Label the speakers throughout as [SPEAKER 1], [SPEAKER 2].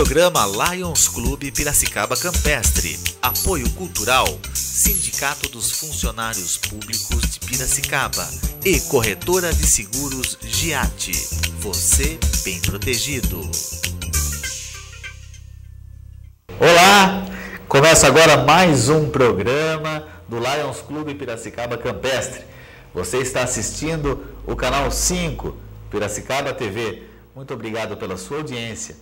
[SPEAKER 1] Programa Lions Clube Piracicaba Campestre. Apoio Cultural, Sindicato dos Funcionários Públicos de Piracicaba e Corretora de Seguros Giatti. Você bem protegido. Olá! Começa agora mais um programa do Lions Clube Piracicaba Campestre. Você está assistindo o canal 5, Piracicaba TV. Muito obrigado pela sua audiência.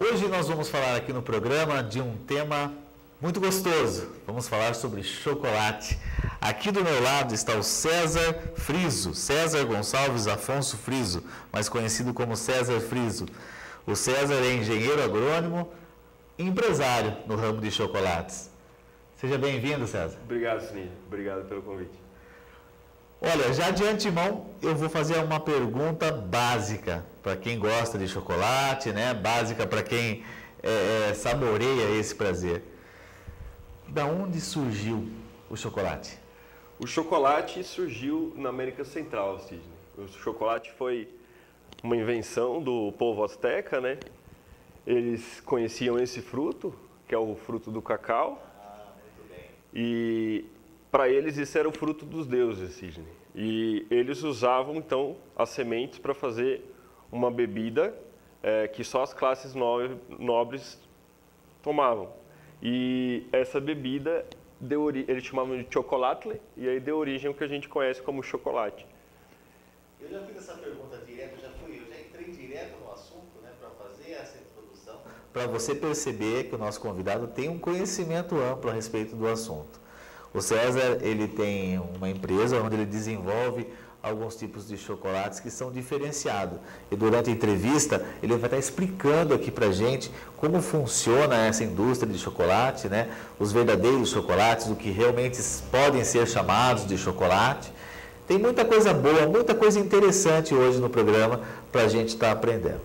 [SPEAKER 1] Hoje nós vamos falar aqui no programa de um tema muito gostoso. Vamos falar sobre chocolate. Aqui do meu lado está o César Friso, César Gonçalves Afonso Friso, mais conhecido como César Friso. O César é engenheiro agrônomo e empresário no ramo de chocolates. Seja bem-vindo, César.
[SPEAKER 2] Obrigado, Sininho. Obrigado pelo convite.
[SPEAKER 1] Olha, já de antemão eu vou fazer uma pergunta básica para quem gosta de chocolate, né? Básica para quem saboreia esse prazer. Da onde surgiu o chocolate?
[SPEAKER 2] O chocolate surgiu na América Central, Sidney. O chocolate foi uma invenção do povo azteca, né? Eles conheciam esse fruto, que é o fruto do cacau.
[SPEAKER 1] Muito bem.
[SPEAKER 2] E para eles isso era o fruto dos deuses, Sidney. E eles usavam então as sementes para fazer uma bebida que só as classes nobres tomavam. E essa bebida eles chamavam de chocolatle, e aí deu origem ao que a gente conhece como chocolate.
[SPEAKER 1] Eu já fiz essa pergunta direto, eu já entrei direto no assunto, né, para fazer essa introdução. Para você perceber que o nosso convidado tem um conhecimento amplo a respeito do assunto. O César, ele tem uma empresa onde ele desenvolve alguns tipos de chocolates que são diferenciados. E durante a entrevista, ele vai estar explicando aqui para a gente como funciona essa indústria de chocolate, né? Os verdadeiros chocolates, o que realmente podem ser chamados de chocolate. Tem muita coisa boa, muita coisa interessante hoje no programa para a gente estar aprendendo.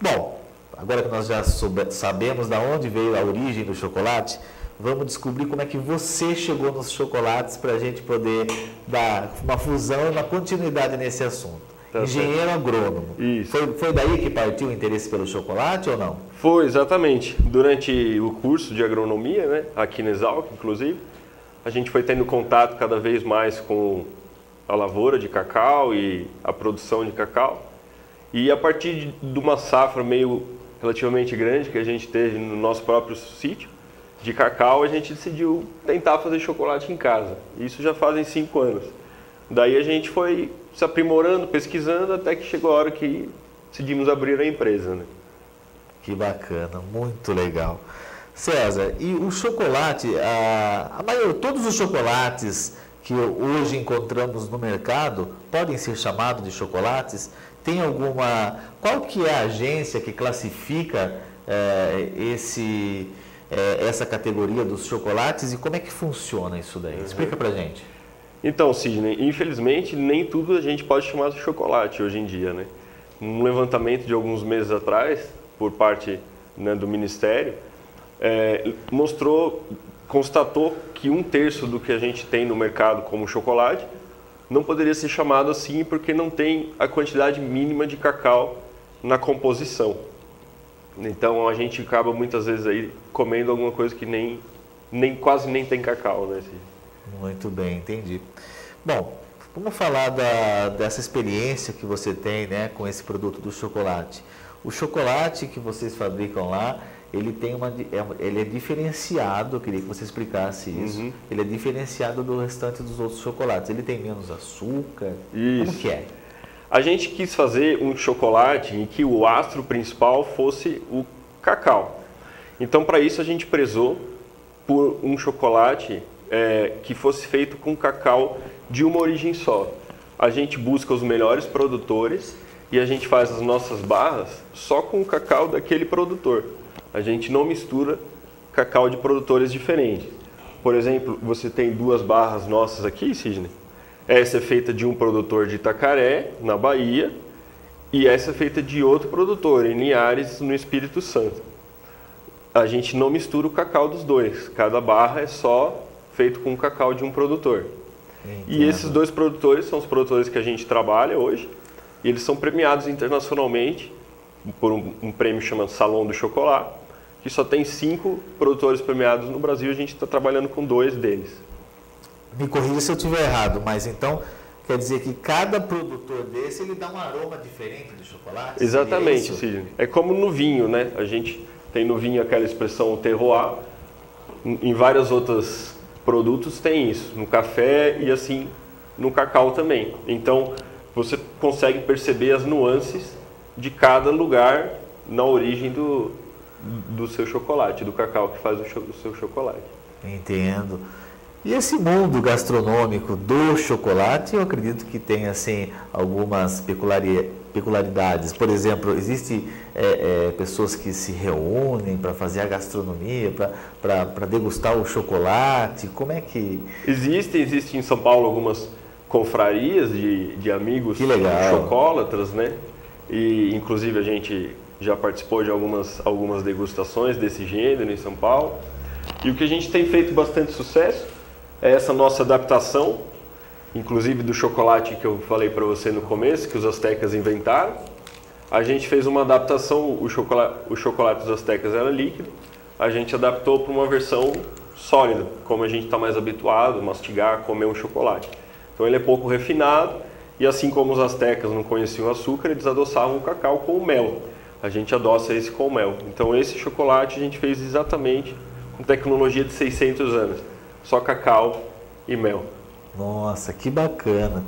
[SPEAKER 1] Bom, agora que nós já sabemos de onde veio a origem do chocolate, vamos descobrir como é que você chegou nos chocolates para a gente poder dar uma fusão, uma continuidade nesse assunto. Tá. Engenheiro agrônomo.
[SPEAKER 2] Isso.
[SPEAKER 1] Foi daí que partiu o interesse pelo chocolate ou não?
[SPEAKER 2] Foi, exatamente. Durante o curso de agronomia, né, aqui na Exalc, inclusive, a gente foi tendo contato cada vez mais com a lavoura de cacau e a produção de cacau. E a partir de uma safra relativamente grande que a gente teve no nosso próprio sítio de cacau, a gente decidiu tentar fazer chocolate em casa. Isso já fazem 5 anos. Daí a gente foi se aprimorando, pesquisando, até que chegou a hora que decidimos abrir a empresa, né?
[SPEAKER 1] Que bacana, muito legal. César, e o chocolate, todos os chocolates que hoje encontramos no mercado podem ser chamados de chocolates? Tem alguma... Qual que é a agência que classifica essa categoria dos chocolates e como é que funciona isso daí? Explica pra gente.
[SPEAKER 2] Então, Sidney, infelizmente nem tudo a gente pode chamar de chocolate hoje em dia, né? Um levantamento de alguns meses atrás, por parte, né, do Ministério, constatou que 1/3 do que a gente tem no mercado como chocolate não poderia ser chamado assim porque não tem a quantidade mínima de cacau na composição. Então a gente acaba muitas vezes aí comendo alguma coisa que quase nem tem cacau, né?
[SPEAKER 1] Muito bem, entendi. Bom, vamos falar dessa experiência que você tem, né, com esse produto do chocolate. O chocolate que vocês fabricam lá, ele é diferenciado, eu queria que você explicasse isso. Ele é diferenciado do restante dos outros chocolates. Ele tem menos açúcar?
[SPEAKER 2] Isso.
[SPEAKER 1] Como que é?
[SPEAKER 2] A gente quis fazer um chocolate em que o astro principal fosse o cacau. Então, para isso, a gente prezou por um chocolate que fosse feito com cacau de uma origem só. A gente busca os melhores produtores e a gente faz as nossas barras só com o cacau daquele produtor. A gente não mistura cacau de produtores diferentes. Por exemplo, você tem 2 barras nossas aqui, Sidney. Essa é feita de um produtor de Itacaré, na Bahia, e essa é feita de outro produtor, em Linhares, no Espírito Santo. A gente não mistura o cacau dos dois, cada barra é só feito com o cacau de um produtor.
[SPEAKER 1] Entendo.
[SPEAKER 2] E esses 2 produtores são os produtores que a gente trabalha hoje, e eles são premiados internacionalmente por um prêmio chamado Salão do Chocolate, que só tem 5 produtores premiados no Brasil, a gente está trabalhando com 2 deles.
[SPEAKER 1] Me corrija se eu estiver errado, mas então quer dizer que cada produtor desse ele dá um aroma diferente do chocolate?
[SPEAKER 2] Exatamente, Sidney. É como no vinho, né? A gente tem no vinho aquela expressão terroir, em vários outros produtos tem isso, no café e assim no cacau também. Então você consegue perceber as nuances de cada lugar na origem do seu chocolate, do cacau que faz o seu chocolate.
[SPEAKER 1] Entendo. E esse mundo gastronômico do chocolate, eu acredito que tem assim algumas peculiaridades. Por exemplo, existem pessoas que se reúnem para fazer a gastronomia, para degustar o chocolate. Como é que...
[SPEAKER 2] Existe em São Paulo algumas confrarias de amigos chocolatras, né? E inclusive a gente já participou de algumas degustações desse gênero em São Paulo. E o que a gente tem feito bastante sucesso é essa nossa adaptação, inclusive do chocolate que eu falei para você no começo, que os astecas inventaram. A gente fez uma adaptação, o chocolate dos astecas era líquido, a gente adaptou para uma versão sólida, como a gente está mais habituado a mastigar, comer um chocolate. Então ele é pouco refinado, e assim como os astecas não conheciam açúcar, eles adoçavam o cacau com mel. A gente adoça esse com mel. Então esse chocolate a gente fez exatamente com tecnologia de 600 anos. Só cacau e mel.
[SPEAKER 1] Nossa, que bacana,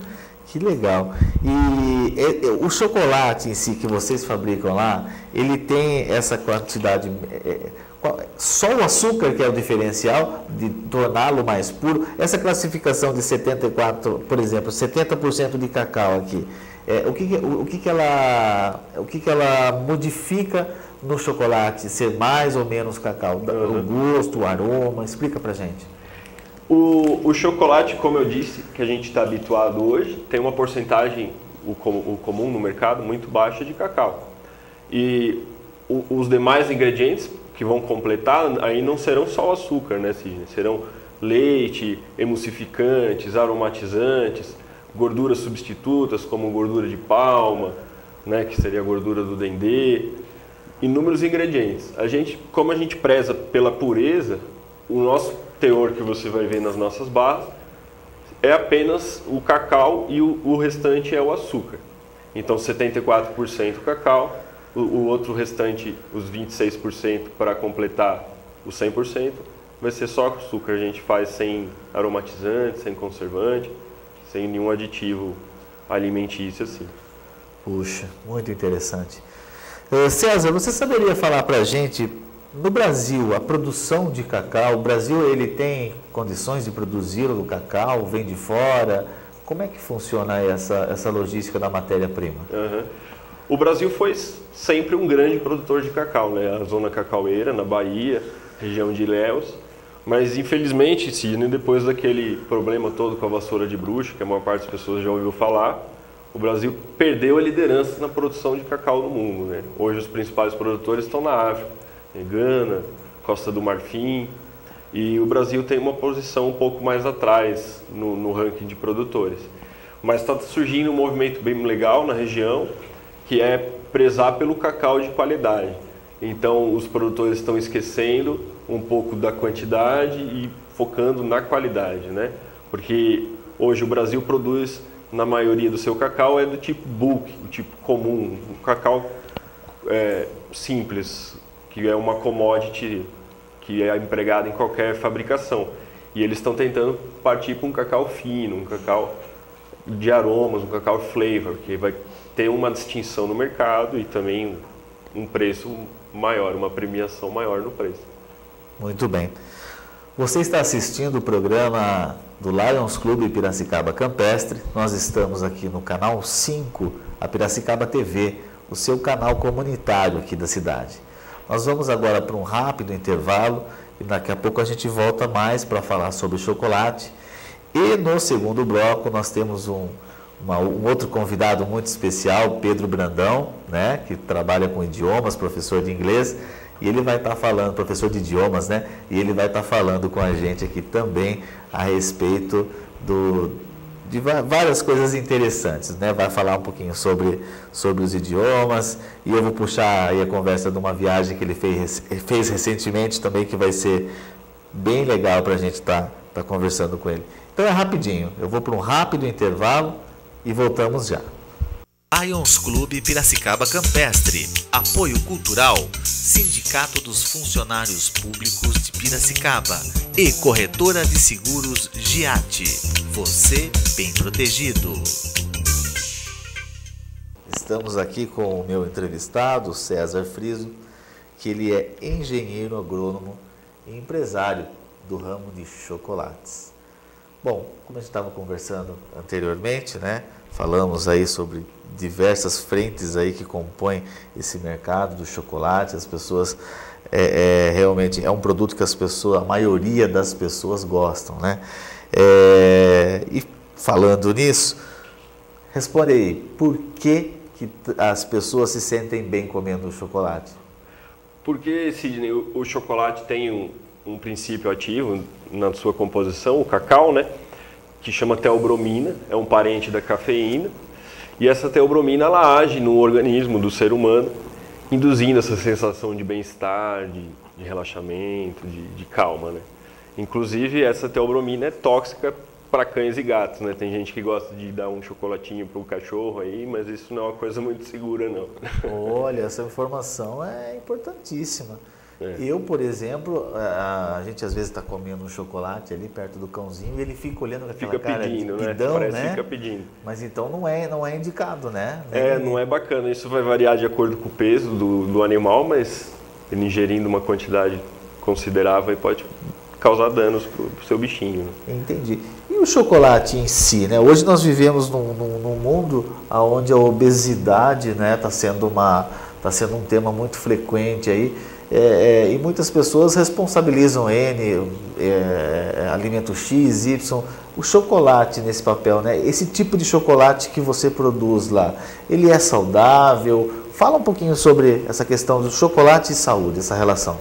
[SPEAKER 1] que legal. E o chocolate em si que vocês fabricam lá, ele tem essa quantidade, só o açúcar que é o diferencial de torná-lo mais puro? Essa classificação de 74, por exemplo, 70% de cacau aqui, o que ela modifica no chocolate, ser mais ou menos cacau? O gosto, o aroma, explica pra gente.
[SPEAKER 2] O chocolate, como eu disse, que a gente está habituado hoje, tem uma porcentagem, o comum no mercado, muito baixa de cacau. E os demais ingredientes que vão completar, aí não serão só o açúcar, né, Sidney? Serão leite, emulsificantes, aromatizantes, gorduras substitutas, como gordura de palma, né, que seria a gordura do dendê, inúmeros ingredientes. Como a gente preza pela pureza, o nosso teor que você vai ver nas nossas barras é apenas o cacau e o restante é o açúcar. Então 74% cacau, o outro restante, os 26% para completar os 100%, vai ser só açúcar. A gente faz sem aromatizante, sem conservante, sem nenhum aditivo alimentício assim.
[SPEAKER 1] Puxa, muito interessante. César, você saberia falar para a gente, no Brasil, a produção de cacau, o Brasil ele tem condições de produzir o cacau, vem de fora? Como é que funciona essa logística da matéria-prima?
[SPEAKER 2] O Brasil foi sempre um grande produtor de cacau, né? A zona cacaueira, na Bahia, região de Ilhéus. Mas infelizmente, Sidney, depois daquele problema todo com a vassoura de bruxa, que a maior parte das pessoas já ouviu falar, o Brasil perdeu a liderança na produção de cacau no mundo, né? Hoje os principais produtores estão na África. Gana, Costa do Marfim, e o Brasil tem uma posição um pouco mais atrás no ranking de produtores. Mas está surgindo um movimento bem legal na região, que é prezar pelo cacau de qualidade. Então os produtores estão esquecendo um pouco da quantidade e focando na qualidade, né? Porque hoje o Brasil produz, na maioria do seu cacau, é do tipo bulk, do tipo comum, o cacau simples, que é uma commodity que é empregada em qualquer fabricação. E eles estão tentando partir para um cacau fino, um cacau de aromas, um cacau flavor, que vai ter uma distinção no mercado e também um preço maior, uma premiação maior no preço.
[SPEAKER 1] Muito bem. Você está assistindo o programa do Lions Clube Piracicaba Campestre. Nós estamos aqui no canal 5, a Piracicaba TV, o seu canal comunitário aqui da cidade. Nós vamos agora para um rápido intervalo e daqui a pouco a gente volta mais para falar sobre chocolate. E no segundo bloco nós temos um outro convidado muito especial, Pedro Brandão, né, que trabalha com idiomas, professor de inglês, e ele vai estar falando, professor de idiomas, né, e ele vai estar falando com a gente aqui também a respeito de várias coisas interessantes, né? Vai falar um pouquinho sobre os idiomas, e eu vou puxar aí a conversa de uma viagem que ele fez recentemente também, que vai ser bem legal para a gente estar conversando com ele. Então é rapidinho, eu vou para um rápido intervalo e voltamos já.
[SPEAKER 3] Lions Clube Piracicaba Campestre. Apoio Cultural, Sindicato dos Funcionários Públicos de Piracicaba e Corretora de Seguros Giatti. Você bem protegido.
[SPEAKER 1] Estamos aqui com o meu entrevistado, César Friso, que ele é engenheiro agrônomo e empresário do ramo de chocolates. Bom, como a gente estava conversando anteriormente, né? Falamos aí sobre diversas frentes aí que compõem esse mercado do chocolate. As pessoas realmente é um produto que a maioria das pessoas gostam, né? E falando nisso, responde aí, por que as pessoas se sentem bem comendo o chocolate?
[SPEAKER 2] Porque, Sidney, o chocolate tem um princípio ativo na sua composição, o cacau, né? Que chama teobromina, é um parente da cafeína, e essa teobromina ela age no organismo do ser humano, induzindo essa sensação de bem-estar, de relaxamento, de calma, né? Inclusive, essa teobromina é tóxica para cães e gatos, né? Tem gente que gosta de dar um chocolatinho para o cachorro aí, mas isso não é uma coisa muito segura, não.
[SPEAKER 1] Olha, essa informação é importantíssima. Eu, por exemplo, a gente às vezes está comendo um chocolate ali perto do cãozinho e ele fica olhando com aquela cara
[SPEAKER 2] pedindo,
[SPEAKER 1] de pidão,
[SPEAKER 2] Parece
[SPEAKER 1] né?
[SPEAKER 2] Fica pedindo.
[SPEAKER 1] Mas então não é indicado, né?
[SPEAKER 2] Não é bacana. Isso vai variar de acordo com o peso do animal, mas ele ingerindo uma quantidade considerável pode causar danos para o seu bichinho.
[SPEAKER 1] Entendi. E o chocolate em si, né? Hoje nós vivemos num mundo onde a obesidade, né, está sendo um tema muito frequente aí. E muitas pessoas responsabilizam alimento X, Y, o chocolate nesse papel, né? Esse tipo de chocolate que você produz lá, ele é saudável? Fala um pouquinho sobre essa questão do chocolate e saúde, essa relação.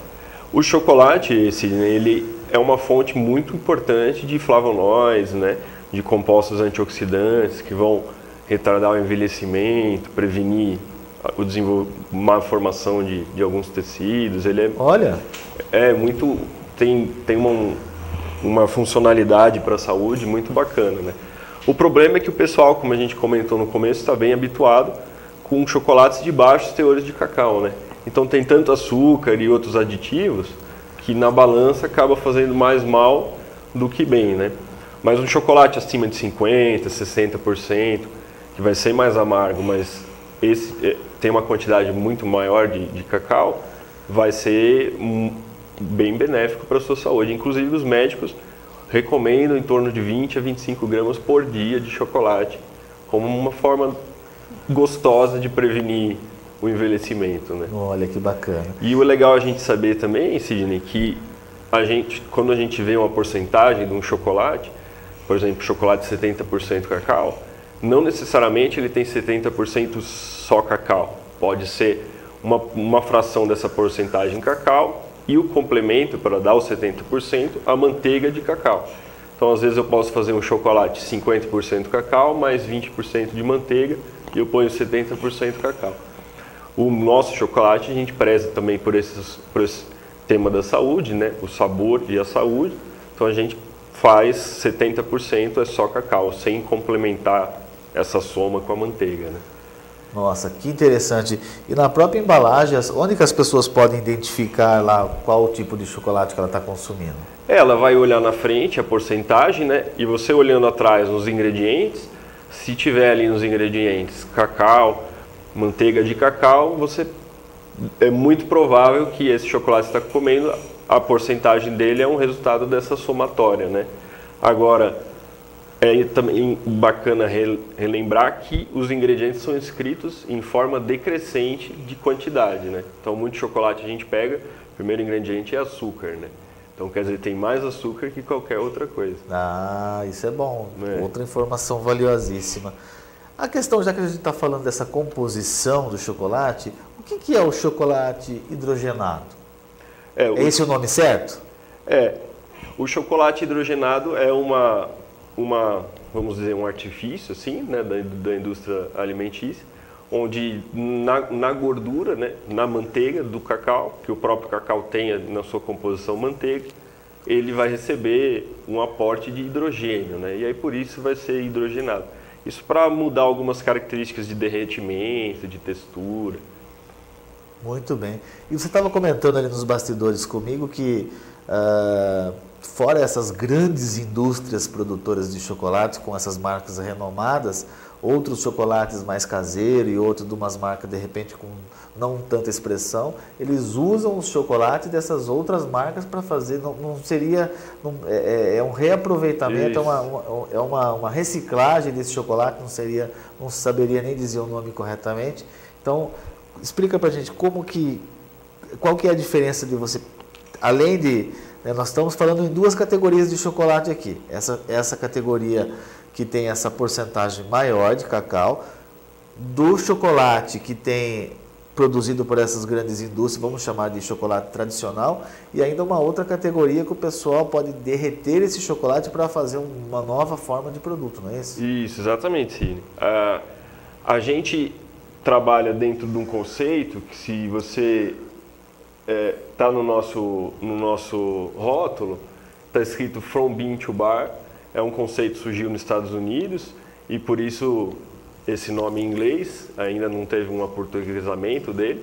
[SPEAKER 2] O chocolate, ele é uma fonte muito importante de flavonoides, né? De compostos antioxidantes que vão retardar o envelhecimento, prevenir uma formação de alguns tecidos. Ele tem uma funcionalidade para a saúde muito bacana, né? O problema é que o pessoal, como a gente comentou no começo, está bem habituado com chocolates de baixos teores de cacau, né? Então tem tanto açúcar e outros aditivos que na balança acaba fazendo mais mal do que bem, né? Mas um chocolate acima de 50%, 60%, que vai ser mais amargo, mas esse tem uma quantidade muito maior de cacau, vai ser bem benéfico para a sua saúde. Inclusive os médicos recomendam em torno de 20 a 25 gramas por dia de chocolate, como uma forma gostosa de prevenir o envelhecimento, né?
[SPEAKER 1] Olha que bacana.
[SPEAKER 2] E o legal a gente saber também, Sidney, que quando a gente vê uma porcentagem de um chocolate, por exemplo, chocolate 70% cacau, não necessariamente ele tem 70% só cacau. Pode ser uma fração dessa porcentagem cacau e o complemento para dar os 70% a manteiga de cacau. Então, às vezes eu posso fazer um chocolate 50% cacau mais 20% de manteiga e eu ponho 70% cacau. O nosso chocolate a gente preza também por esse tema da saúde, né? O sabor e a saúde. Então a gente faz 70% é só cacau, sem complementar essa soma com a manteiga, né?
[SPEAKER 1] Nossa, que interessante. E na própria embalagem, onde que as pessoas podem identificar lá qual o tipo de chocolate que ela está consumindo?
[SPEAKER 2] Ela vai olhar na frente a porcentagem, né? E você olhando atrás nos ingredientes, se tiver ali nos ingredientes cacau, manteiga de cacau, é muito provável que esse chocolate está comendo, a porcentagem dele é um resultado dessa somatória, né? Agora, é também bacana relembrar que os ingredientes são escritos em forma decrescente de quantidade, né? Então, muito chocolate a gente pega, o primeiro ingrediente é açúcar, né? Então, quer dizer, tem mais açúcar que qualquer outra coisa.
[SPEAKER 1] Ah, isso é bom. Outra informação valiosíssima. A questão, já que a gente está falando dessa composição do chocolate, o que é o chocolate hidrogenado? É esse o nome certo?
[SPEAKER 2] O chocolate hidrogenado é uma vamos dizer, um artifício assim, né, da indústria alimentícia, onde na gordura, né, na manteiga do cacau, que o próprio cacau tenha na sua composição manteiga, ele vai receber um aporte de hidrogênio, né, e aí por isso vai ser hidrogenado. Isso para mudar algumas características de derretimento, de textura.
[SPEAKER 1] Muito bem. E você estava comentando ali nos bastidores comigo que, fora essas grandes indústrias produtoras de chocolate, com essas marcas renomadas, outros chocolates mais caseiros e outros de umas marcas, de repente, com não tanta expressão, eles usam os chocolates dessas outras marcas para fazer, não seria, é um reaproveitamento, é uma reciclagem desse chocolate, não saberia nem dizer o nome corretamente. Então, explica para a gente qual que é a diferença de você, além de, né, nós estamos falando em duas categorias de chocolate aqui, essa categoria que tem essa porcentagem maior de cacau, do chocolate que tem produzido por essas grandes indústrias, vamos chamar de chocolate tradicional, e ainda uma outra categoria que o pessoal pode derreter esse chocolate para fazer uma nova forma de produto, não é isso?
[SPEAKER 2] Isso, exatamente, Cine. A gente trabalha dentro de um conceito que, se você está no nosso rótulo, está escrito From Bean to Bar. É um conceito que surgiu nos Estados Unidos e por isso esse nome em inglês, ainda não teve um aportuguesamento dele,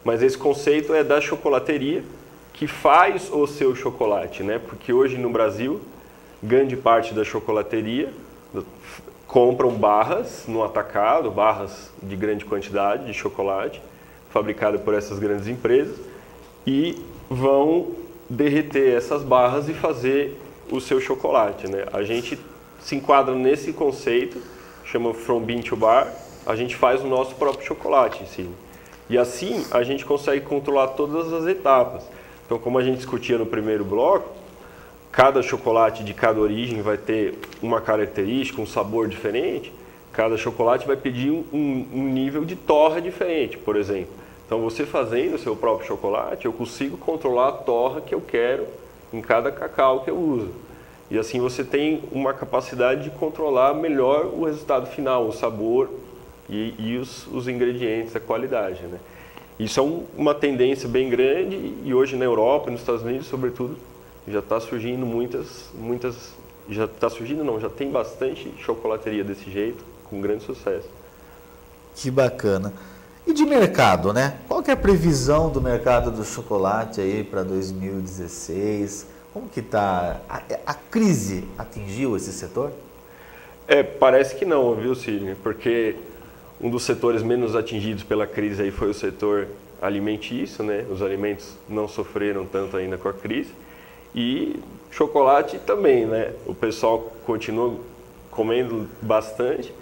[SPEAKER 2] mas esse conceito é da chocolateria que faz o seu chocolate, né? Porque hoje no Brasil, grande parte da chocolateria compram barras no atacado, barras de grande quantidade de chocolate, fabricada por essas grandes empresas, e vão derreter essas barras e fazer o seu chocolate, né? A gente se enquadra nesse conceito, chama From Bean to Bar, a gente faz o nosso próprio chocolate em si. E assim a gente consegue controlar todas as etapas. Então, como a gente discutia no primeiro bloco, cada chocolate de cada origem vai ter uma característica, um sabor diferente. Cada chocolate vai pedir um nível de torra diferente, por exemplo. Então, você fazendo o seu próprio chocolate, eu consigo controlar a torra que eu quero em cada cacau que eu uso. E assim você tem uma capacidade de controlar melhor o resultado final, o sabor e os ingredientes, a qualidade, né? Isso é uma tendência bem grande e hoje na Europa, nos Estados Unidos, sobretudo, já está surgindo já tem bastante chocolateria desse jeito, com grande sucesso.
[SPEAKER 1] Que bacana. E de mercado, né? Qual que é a previsão do mercado do chocolate aí para 2016? Como que está? A crise atingiu esse setor?
[SPEAKER 2] Parece que não, viu, Sidney? Porque um dos setores menos atingidos pela crise aí foi o setor alimentício, né? Os alimentos não sofreram tanto ainda com a crise. E chocolate também, né? O pessoal continua comendo bastante.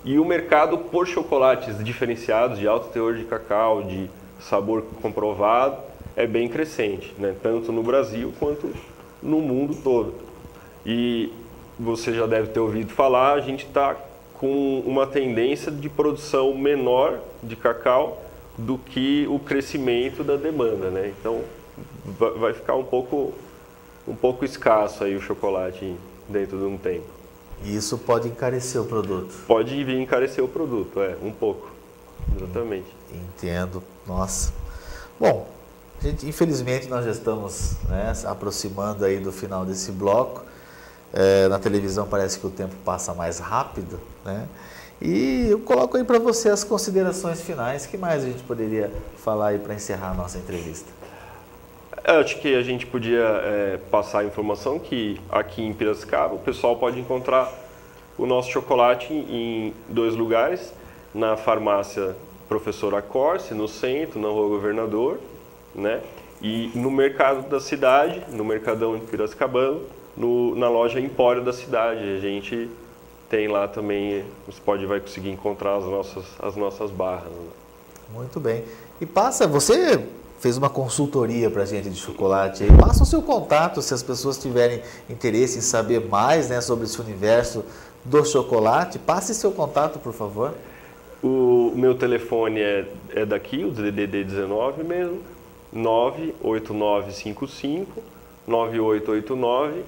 [SPEAKER 2] E o mercado por chocolates diferenciados, de alto teor de cacau, de sabor comprovado, é bem crescente, né? Tanto no Brasil quanto no mundo todo. E você já deve ter ouvido falar, a gente está com uma tendência de produção menor de cacau do que o crescimento da demanda, né? Então vai ficar um pouco escasso aí o chocolate dentro de um tempo.
[SPEAKER 1] E isso pode encarecer o produto?
[SPEAKER 2] Pode vir encarecer o produto, um pouco, exatamente.
[SPEAKER 1] Entendo, nossa. Bom, gente, infelizmente nós já estamos, né, aproximando aí do final desse bloco. Na televisão parece que o tempo passa mais rápido, né? E eu coloco aí para você as considerações finais. O que mais a gente poderia falar aí para encerrar a nossa entrevista?
[SPEAKER 2] Eu acho que a gente podia passar a informação que aqui em Piracicaba o pessoal pode encontrar o nosso chocolate em 2 lugares, na farmácia Professor Acorce, no centro, na Rua Governador, né? E no mercado da cidade, no Mercadão de Piracicabano, na loja Empório da cidade. A gente tem lá também, você vai conseguir encontrar as nossas barras. Né?
[SPEAKER 1] Muito bem. E você fez uma consultoria para a gente de chocolate aí. Passa o seu contato se as pessoas tiverem interesse em saber mais, né, sobre esse universo do chocolate. Passe seu contato, por favor.
[SPEAKER 2] O meu telefone é daqui, o DDD 19 mesmo, 98955 9889,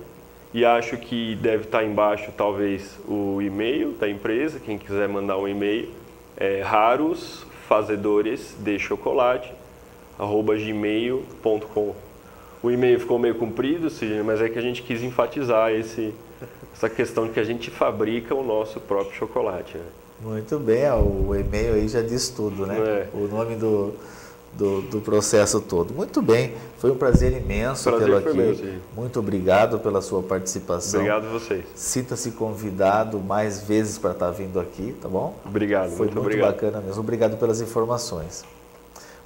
[SPEAKER 2] E acho que deve estar embaixo, talvez, o e-mail da empresa. Quem quiser mandar um e-mail, é rarosfazedoresdechocolate@gmail.com. O e-mail ficou meio comprido, mas é que a gente quis enfatizar essa questão de que a gente fabrica o nosso próprio chocolate, né?
[SPEAKER 1] Muito bem, o e-mail aí já diz tudo, né? O nome do processo todo. Muito bem, foi um prazer imenso tê-lo aqui.
[SPEAKER 2] Mesmo.
[SPEAKER 1] Muito obrigado pela sua participação.
[SPEAKER 2] Obrigado a vocês.
[SPEAKER 1] Sinta-se convidado mais vezes para estar vindo aqui, tá bom?
[SPEAKER 2] Obrigado,
[SPEAKER 1] foi muito
[SPEAKER 2] obrigado.
[SPEAKER 1] Bacana mesmo. Obrigado pelas informações.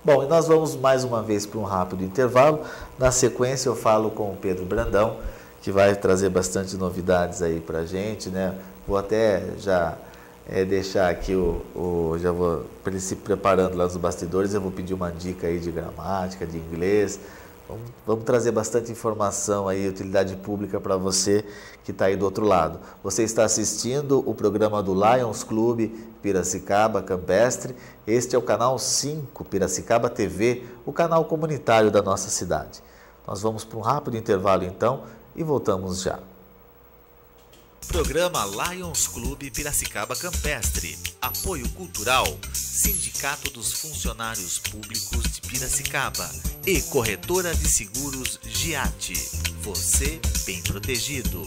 [SPEAKER 1] Bom, e nós vamos mais uma vez para um rápido intervalo. Na sequência eu falo com o Pedro Brandão, que vai trazer bastante novidades aí para a gente, né? Vou até já deixar aqui já vou para ele se preparando lá nos bastidores, eu vou pedir uma dica aí de gramática, de inglês. Vamos trazer bastante informação aí, utilidade pública para você que está aí do outro lado. Você está assistindo o programa do Lions Clube Piracicaba Campestre. Este é o canal 5 Piracicaba TV, o canal comunitário da nossa cidade. Nós vamos para um rápido intervalo então e voltamos já.
[SPEAKER 3] Programa Lions Clube Piracicaba Campestre. Apoio Cultural, Sindicato dos Funcionários Públicos de Piracicaba e Corretora de Seguros Giatti. Você bem protegido.